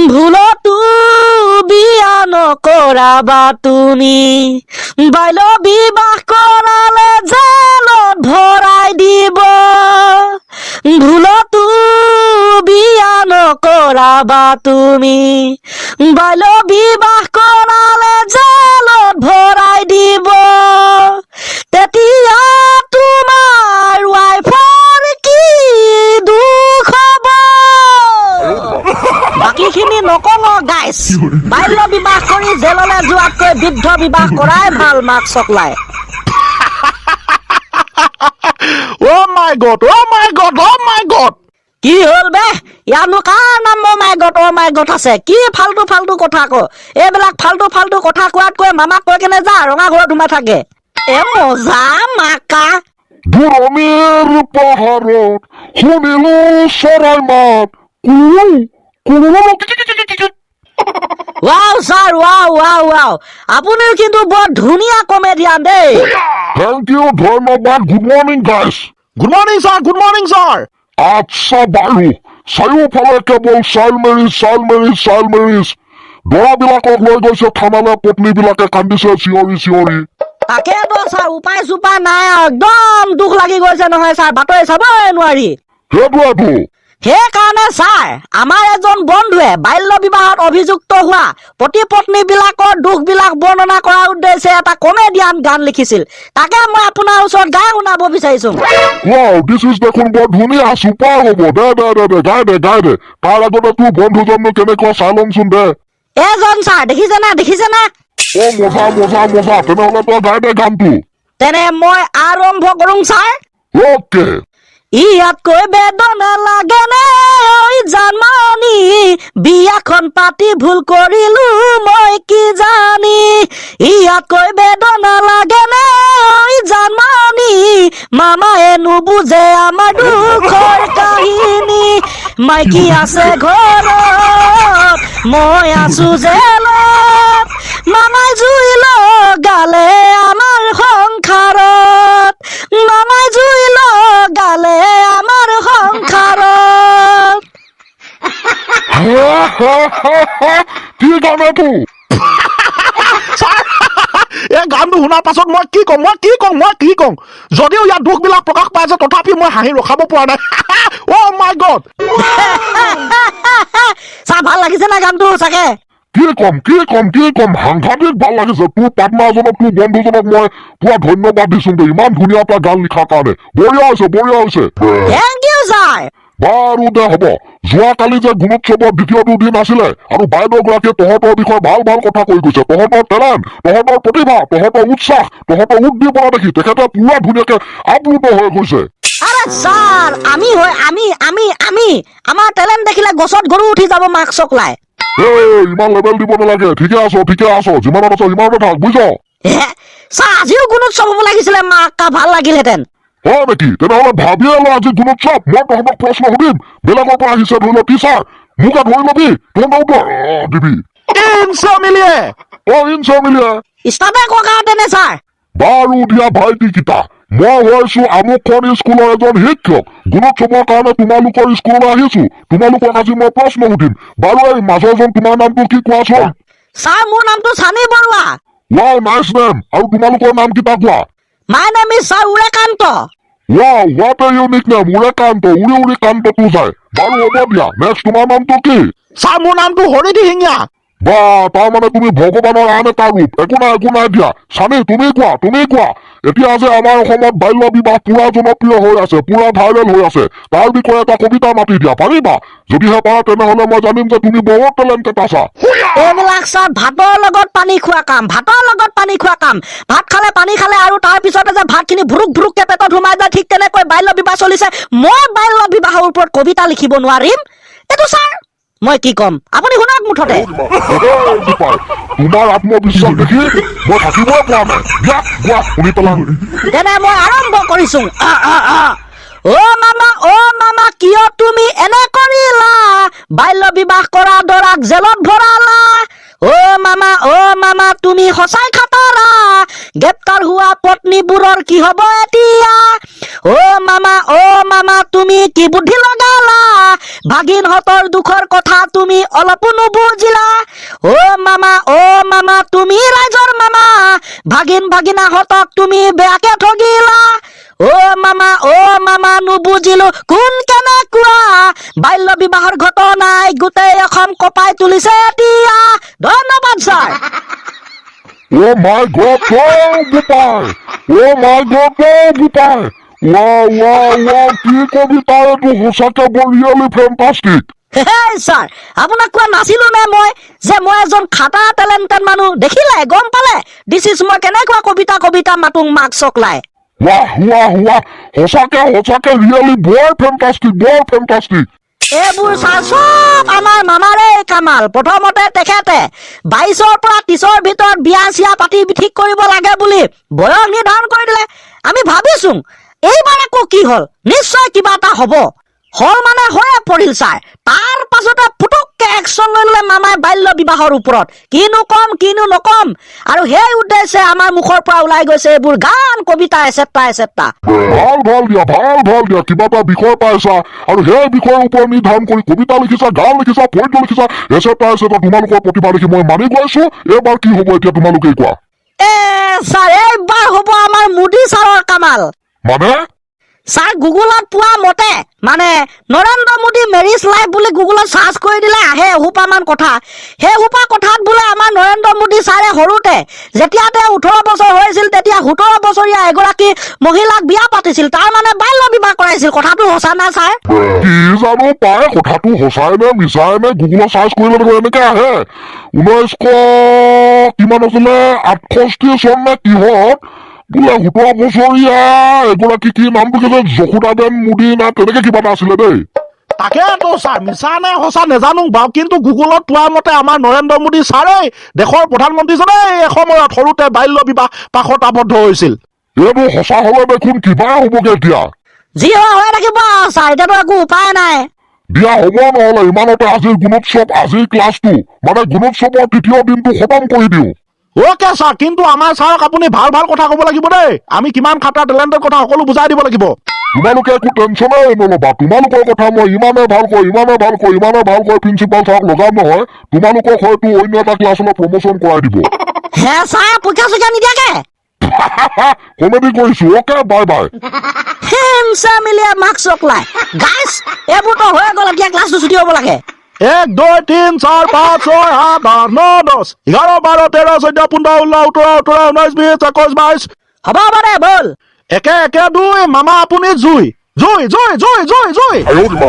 ভুলতো বিয়া নকৰাবা তুমি বাল্য বিবাহ কৰালে জেলত ভৰাই দিব ভুলতো বিয়া নকৰাবা তুমি বাল্য বিবাহ কৰালে জেলত ভৰাই দিব তেতিয়া তোমাৰ ৱাইফৰ কি দুখ হ'ব বাকীখিনি নকওঁ গাইছ বাল্য বিবাহ কৰি জেললৈ যোৱাতকৈ বৃদ্ধ বিবাহ কৰাই ভাল মাক চকলাই Oh my god, oh my god, oh my god! কি হ'ল বে ইয়ানো কাৰ নাম অ মাই গড আছে কি ফাল্টু ফাল্টু কথা ক এইবিলাক ফাল্টু ফাল্টু কথা কোৱাতকৈ মামাক কৈ কেনে যা ৰঙা ঘৰত সোমাই থাকে এ মজা মাকা দূৰণিৰ পাহাৰত শুনিলো চৰাই মাত ৱাও ছাৰ ৱাও আপুনিও কিন্তু বৰ ধুনীয়া কমেডিয়ান দেই Thank you, ধন্যবাদ. Good morning, guys. Good morning, sir. Good morning, sir. আচ্ছা বাৰু চাৰিওফালে কেৱল চাইল মেৰিজ দৰাবিলাকক লৈ গৈছে থানালৈ পত্নীবিলাকে কান্দিছে চিঞৰি তাকেতো ছাৰ উপায় চুপায় নাই আৰু একদম দুখ লাগি গৈছে নহয় ছাৰ বাতৰি চাবই নোৱাৰি সেইটোৱেতো সেইকাৰণে ছাৰ আমাৰ এজন বন্ধুৱে বাল্য বিবাহত অভিযুক্ত হোৱা পতি পত্নী বিলাকৰ দুখ বিলাক বৰ্ণনা কৰাৰ উদ্দেশ্যে এটা কমেডিয়ান গান লিখিছিল তাকে মই আপোনাৰ ওচৰত গাই শুনাব বিচাৰিছো Wow, this is দেখোন বৰ ধুনীয়া চুপাৰ হ'ব দে গাই দে তাৰ আগতে তোৰ বন্ধুজননো কেনেকুৱা চাই লমচোন দে এজন ছাৰ দেখিছে না মজা তেনেহ'লে তই গাই দে গানটো তেনে মই আৰম্ভ কৰোঁ ছাৰ অ'কে ইয়াতকৈ বেদনা লাগে নে ঐ জানমণি বিয়াখন পাতি ভুল কৰিলো মই কি জানি ইয়াতকৈ বেদনা লাগে নে ঐ জানমণি মামায়ে নুবুজে আমাৰ দুখৰ কাহিনী মাইকী আছে ঘৰত মই আছো জেলত মামাই জুই লগালে আমাৰ সংসাৰত মামাই জুই লগালে আমাৰ সংসাৰত কি গান এইটো এই গানটো শুনাৰ পাছত মই কি কওঁ যদিও ইয়াত দুখবিলাক প্ৰকাশ পাইছে তথাপি মই হাঁহি ৰখাব পৰা নাই Oh my god! ছাৰ ভাল লাগিছে না গানটো চাগে কি কম সাংঘাতিক ভাল লাগিছে তোৰ পাৰ্টনাৰজনক তোৰ বন্ধুজনক মই পুৰা ধন্যবাদ দিছো দেই ইমান ধুনীয়া এটা গান লিখাৰ কাৰণে বঢ়িয়া হৈছে থেংক ইউ ছাৰ বাৰু দে হ'ব যোৱাকালি যে গুণোৎসৱৰ দ্বিতীয়টো দিন আছিলে আৰু বাইদেউগৰাকীয়ে তহঁতৰ বিষয়ে ভাল কথা কৈ গৈছে তহঁতৰ টেলেণ্ট তহঁতৰ প্ৰতিভা তহঁতৰ উৎসাহ তহঁতৰ উদ্দীপনা দেখি তেখেতে পুৰা ধুনীয়াকে আপ্লুত হৈ গৈছে আৰে ছাৰ আমি আমাৰ টেলেণ্ট দেখিলে গছত গৰু উঠি যাব মাক চকলাই ইমান লেবেল দিব নালাগে ঠিকে আছ যিমানত আছ সিমানতে থাক বুজিছ ছাৰ আজিও গুণোৎসৱ হ'ব লাগিছিলে মাকা ভাল লাগিলহেঁতেন হয় নেকি তেনেহ'লে ভাবিয়ে ল আজি গুণোৎসৱ মই তহঁতক প্ৰশ্ন সুধিম বেলেগৰ পৰা আহিছে ধৰি ল টিচাৰ মোকে ধৰি লবি তহঁতৰ উত্তৰ দিবি ইনচমিলিয়ে ষ্টাফে কোৱা কাৰণেনে ছাৰ বাৰু দিয়া ভাইটিকেইটা মই হৈছো আমুকখন স্কুলৰ এজন শিক্ষক গুণোৎসৱৰ কাৰণে তোমালোকৰ স্কুললৈ আহিছো তোমালোকক আজি মই প্ৰশ্ন সুধিম বাৰু এই মাজৰজন তোমাৰ নামটো কি কোৱাচোন ছাৰ মোৰ নামটো চানি বৰুৱা ৱাও নাইচ নেম আৰু তোমালোকৰ নাম কেইটা কোৱা my name is sir Urekanta wow what a unique name Urekanta উৰি কান্তটো যায় বাৰু হ'ব দিয়া নেক্সট তোমাৰ নামটো কি ছাৰ মোৰ নামটো হৰিধি সিঙীয়া বা তাৰমানে তুমি ভগৱানৰ আন এটা ৰূপ একো নাই দিয়া চানি তুমি কোৱা এতিয়া যে আমাৰ অসমত বাল্য বিবাহ পুৰা জনপ্ৰিয় হৈ আছে পুৰা ভাইৰেল হৈ আছে তাৰ বিষয়ে এটা কবিতা মাতি দিয়া পাৰিবা যদিহে পাৰা তেনেহ'লে মই জানিম যে তুমি বহুত টেলেণ্টেড আছা এইবিলাক ছাৰ ভাতৰ লগত পানী খোৱা কাম ভাত খালে পানী খালে আৰু তাৰ পিছতে যে ভাতখিনি ভুৰুককে পেটত সোমাই যায় ঠিক তেনেকৈ বাল্য বিবাহ চলিছে মই বাল্য বিবাহৰ ওপৰত কবিতা লিখিব নোৱাৰিম এইটো ছাৰ মই কি কম আপুনি শুনক মুঠতে তোমাৰ আত্মবিশ্বাস দেখি মই থাকিবই পৰা নাই দিয়া শুনি পেলাম তেনে মই আৰম্ভ কৰিছো অ মামা কিয় তুমি এনে কৰিলা বাল্য বিবাহ কৰা দৰাক জেলত ভৰালা অ মামা তুমি সঁচাই খাটাৰা গ্ৰেপ্তাৰ হোৱা পত্নীবোৰৰ কি হ'ব এতিয়া অ মামা তুমি কি বুদ্ধি লগালা ভাগিনহঁতৰ দুখৰ কথা তুমি অলপো নুবুজিলা অ' মামা তুমি ৰাইজৰ মামা ভাগিন ভাগিনাহঁতক তুমি বেয়াকে ঠগিলা অ' মামা নুবুজিলো কোন কেনেকুৱা বাল্য বিবাহৰ ঘটনাই গোটেই অসম কঁপাই তুলিছে এতিয়া ধন্যবাদ sir Oh my God, wow, Bupai! Oh my God, wow, Bupai! Wow, কি কবিতা এইটো সঁচাকে বৰ ৰিয়েলি ফেণ্টাষ্টিক হেই ছাৰ আপোনাক কোৱা নাছিলো নে মই যে মই এজন খাটা টেলেণ্টেড মানুহ দেখিলে গম পালে দিছ ইজ মই কেনেকুৱা কবিতা মাতুং মাক চকলাই ৱাহ সঁচাকে ৰিয়েলি বৰ ফেণ্টাষ্টিক এইবোৰ ছাৰ চব আমাৰ মামাৰে কামাল প্ৰথমতে তেখেতে 22ৰ পৰা 30ৰ ভিতৰত বিয়া চিয়া পাতি ঠিক কৰিব লাগে বুলি বয়স নিৰ্ধাৰণ কৰি দিলে আমি ভাবিছো এইবাৰ আকৌ কি হ'ল নিশ্চয় কিবা এটা হ'ব হল মানে হৈয়ে পৰিল ছাৰ তাৰ পাছতে ফুটুককে একশ্যন লৈ ল'লে মামাই বাল্য বিবাহৰ ওপৰত কিনো নকম আৰু সেই উদ্দেশ্যে আমাৰ মুখৰ পৰা ওলাই গৈছে এইবোৰ গান কবিতা এচেট্ৰা ভাল দিয়া কিবা এটা বিষয় পাইছা আৰু সেই বিষয়ৰ ওপৰত নিৰ্ধাৰণ কৰি কবিতা লিখিছা গান লিখিছা পদ্য লিখিছা এচেট্ৰা তোমালোকৰ প্ৰতিভা দেখি মই মানি গৈছো এইবাৰ কি হ'ব এতিয়া তোমালোকে কোৱা ছাৰ এইবাৰ হ'ব আমাৰ মোদী ছাৰৰ কামাল মানে ছাৰ গুগলত পোৱা মতে মানে নৰেন্দ্ৰ মোদী মেৰিজ লাইফ বুলি গুগলত চাৰ্চ কৰি দিলে আহে এসোপামান কথা সেই সোপা কথাত বোলে আমাৰ নৰেন্দ্ৰ মোদী ছাৰে সৰুতে যেতিয়া তেওঁ 18 বছৰ হৈছিল তেতিয়া 17 বছৰীয়া এগৰাকী মহিলাক বিয়া পাতিছিল তাৰ মানে বাল্য বিবাহ কৰাইছিল কথাটো সঁচা না ছাৰ কি জানো পাই কথাটো সঁচাই নে মিছাই নে গুগলত চাৰ্চ কৰিলে দেখোন এনেকে আহে 1900 কিমান আছিলে 68 চন নে কিহত বোলে 17 বছৰীয়া এগৰাকী কি নামটো কৈছে যশোদাবেন মোদী না তেনেকে কিবা এটা আছিলে দেই তাকেতো ছাৰ মিছা নে সঁচা নেজানো বাৰু কিন্তু গুগলত পোৱা মতে আমাৰ নৰেন্দ্ৰ মোদী ছাৰেই দেশৰ প্ৰধানমন্ত্ৰীজনে এসময়ত সৰুতে বাল্য বিবাহ পাশত আবদ্ধ হৈছিল এইবোৰ সঁচা হলে দেখোন কিবা হ'বগে এতিয়া যি হৈ থাকিব ছাৰ এতিয়াতো একো উপায় নাই দিয়া হ'ব নহলে ইমানতে আজিৰ গুণোৎসৱ আজিৰ ক্লাছটো মানে গুণোৎসৱৰ তৃতীয় দিনটো খতম কৰি দিওঁ অ'কে ছাৰ কিন্তু আমাৰ ছাৰক আপুনি ভাল কথা ক'ব লাগিব দেই আমি কিমান খাটা টেলেণ্টেড কথা সকলো বুজাই দিব লাগিব তোমালোকে একো টেনশ্যনেই নল'বা তোমালোকৰ কথা মই ইমানে ভালকৈ প্ৰিন্সিপাল ছাৰক লগাম নহয় তোমালোকক হয়তো অন্য এটা ক্লাছলৈ প্ৰমোশ্যন কৰাই দিব হে ছাৰ পৰীক্ষা চৰীক্ষা নিদিয়াকে কমেডি কৰিছো অ'কে বাই হেমচা মিলিয়া মাক চকলাই গাইছ এইবোৰতো হৈ গ'ল এতিয়া ক্লাছটো ছুটি হ'ব লাগে 1 2 3 4 5 6 7 8 9 10 11 12 13 14 15 16 17 18 19 20 21 22 হ'ব দে বল একে দুই মামা আপুনি জুই আয়ো কিবা